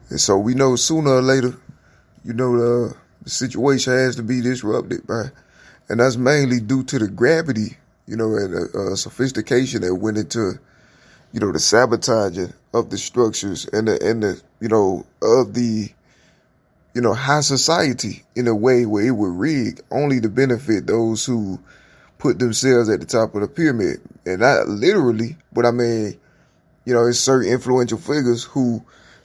And so we know sooner or later, the situation has to be disrupted by, and that's mainly due to the gravity, and sophistication that went into, the sabotaging of the structures and the of the, high society in a way where it would rig only to benefit those who put themselves at the top of the pyramid. And not literally, but I mean, it's certain influential figures who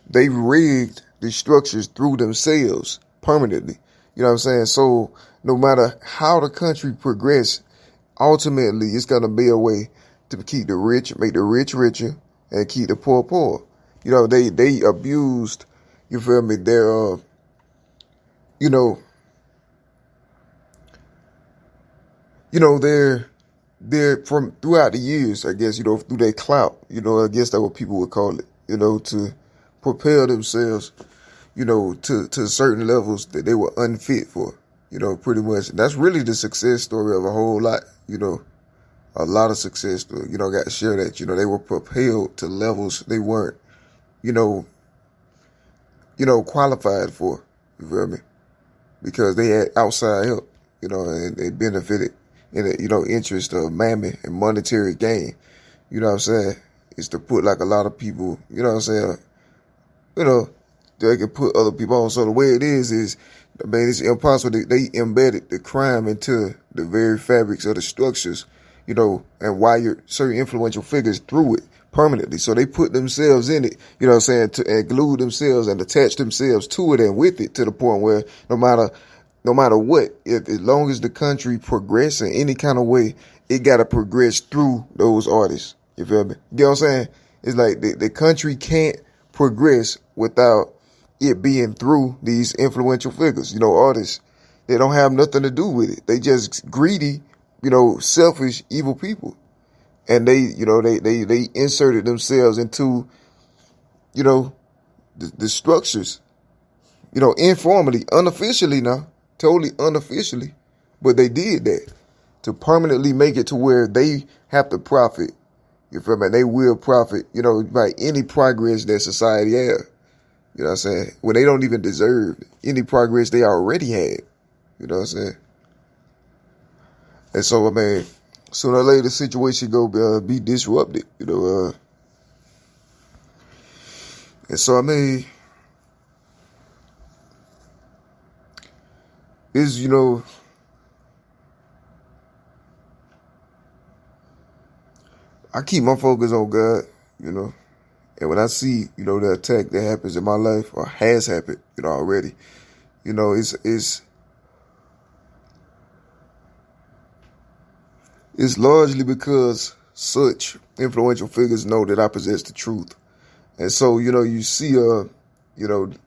they rigged the structures through themselves permanently. You know what I'm saying? So no matter how the country progress, ultimately it's going to be a way to keep the rich, make the rich richer, and keep the poor poor. They abused, you feel me, their, they're from throughout the years, I guess, through their clout, I guess that's what people would call it, to propel themselves, to certain levels that they were unfit for, pretty much. And that's really the success story of a whole lot, a lot of success story, got to share that, they were propelled to levels they weren't, qualified for, you feel me? Because they had outside help, and they benefited in the, interest of mammon and monetary gain. You know what I'm saying? It's to put like a lot of people, you know what I'm saying? They can put other people on. So the way it is, I mean, it's impossible. They embedded the crime into the very fabrics of the structures, and wired certain influential figures through it permanently. So they put themselves in it, and glue themselves and attach themselves to it and with it to the point where no matter what, as long as the country progress in any kind of way, it got to progress through those artists. You feel me? You know what I'm saying? It's like the country can't progress without it being through these influential figures, artists. They don't have nothing to do with it. They just greedy, selfish, evil people. And they inserted themselves into, the structures, informally, unofficially now, totally unofficially. But they did that to permanently make it to where they have to profit. You feel me? They will profit, by any progress that society has. You know what I'm saying? When they don't even deserve any progress they already had. You know what I'm saying? And so, I mean, sooner or later the situation go be disrupted, and so, I mean, it's, I keep my focus on God, and when I see, the attack that happens in my life or has happened, already, it's largely because such influential figures know that I possess the truth. And so, you see,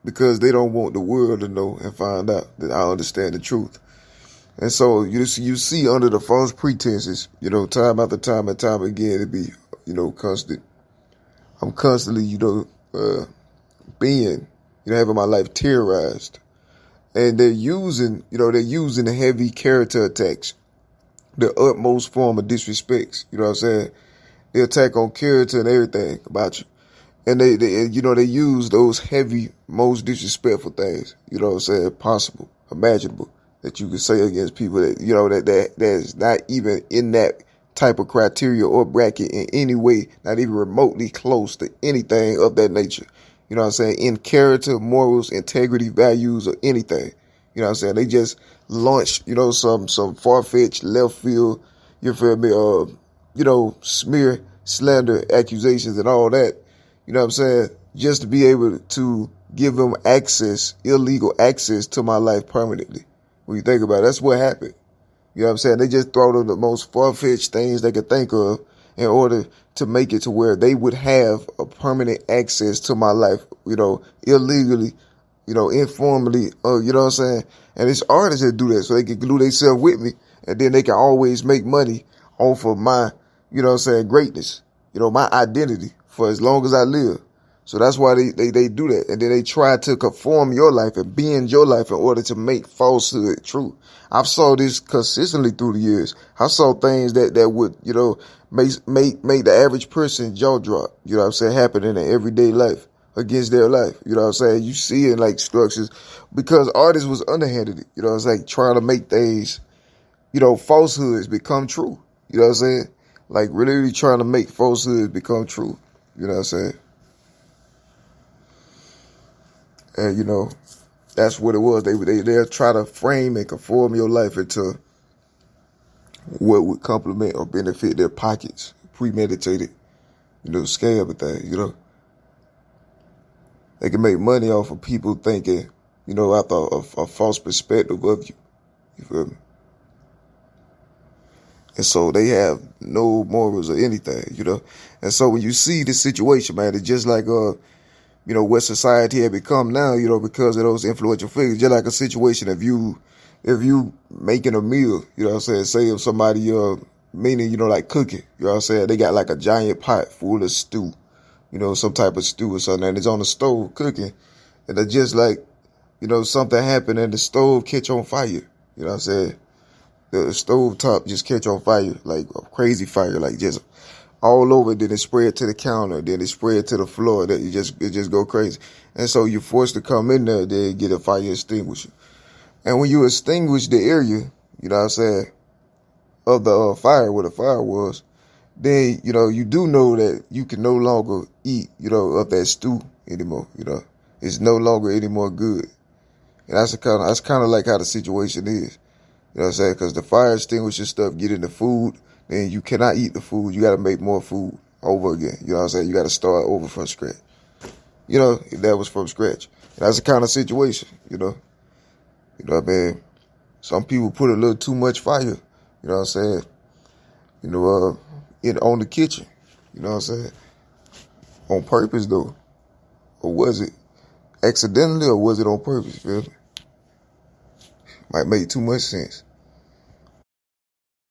because they don't want the world to know and find out that I understand the truth. And so you see under the false pretenses, time after time and time again, it be, constant. I'm constantly, being, having my life terrorized. And they're using heavy character attacks, the utmost form of disrespects. You know what I'm saying? They attack on character and everything about you. And they use those heavy, most disrespectful things, possible, imaginable, that you could say against people that, that is not even in that type of criteria or bracket in any way, not even remotely close to anything of that nature. You know what I'm saying? In character, morals, integrity, values, or anything. You know what I'm saying? They just launched, some far-fetched left field, you feel me, smear, slander, accusations and all that. You know what I'm saying? Just to be able to give them access, illegal access to my life permanently. When you think about it, that's what happened. You know what I'm saying? They just throw them the most far-fetched things they could think of in order to make it to where they would have a permanent access to my life, illegally, informally, you know what I'm saying? And it's artists that do that so they can glue themselves with me, and then they can always make money off of my, greatness, my identity for as long as I live. So that's why they do that. And then they try to conform your life and bend your life in order to make falsehood true. I've saw this consistently through the years. I saw things that would, make the average person jaw drop, happen in their everyday life. against their life. You know what I'm saying? You see it like structures because artists was underhanded. You know what I'm saying? Trying to make things, falsehoods become true. You know what I'm saying? Like really trying to make falsehoods become true. You know what I'm saying? And that's what it was. They'll try to frame and conform your life into what would complement or benefit their pockets. Premeditated, scam and things, They can make money off of people thinking, after a false perspective of you. You feel me? And so they have no morals or anything. And so when you see this situation, man, it's just like, what society had become now, because of those influential figures. Just like a situation if you making a meal, you know what I'm saying? Say if somebody, meaning, like cooking, you know what I'm saying? They got like a giant pot full of stew, some type of stew or something, and it's on the stove cooking. And it's just like, something happened and the stove catch on fire. You know what I'm saying? The stove top just catch on fire, like a crazy fire, like just all over. Then it spread to the counter. Then it spread to the floor. That it just go crazy. And so you're forced to come in there, then get a fire extinguisher. And when you extinguish the area, you know what I'm saying, of the fire, where the fire was, then, you do know that you can no longer eat, of that stew anymore, It's no longer any more good. And that's kind of like how the situation is. You know what I'm saying? Because the fire extinguisher stuff get into food, then you cannot eat the food. You got to make more food over again. You know what I'm saying? You got to start over from scratch. If that was from scratch. And that's the kind of situation, You know what I mean? Some people put a little too much fire, you know what I'm saying? On the kitchen, you know what I'm saying? On purpose though. Or was it accidentally or was it on purpose, you feel me? Might make too much sense.